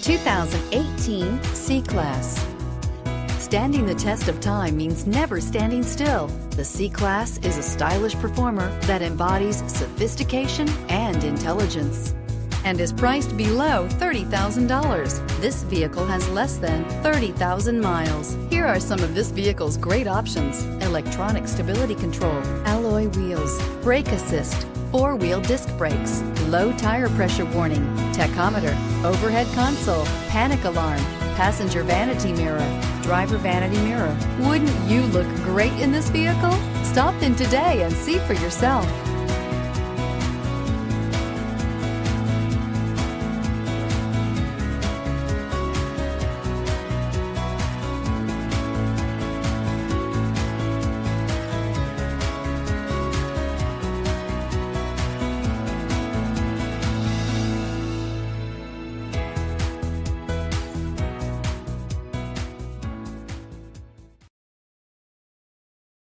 2018 C-Class. Standing the test of time means never standing still. The C-Class is a stylish performer that embodies sophistication and intelligence and is priced below $30,000. This vehicle has less than 30,000 miles. Here are some of this vehicle's great options: electronic stability control, alloy wheels, brake assist, four-wheel disc brakes, low tire pressure warning, tachometer, overhead console, panic alarm, passenger vanity mirror, driver vanity mirror. Wouldn't you look great in this vehicle? Stop in today and see for yourself.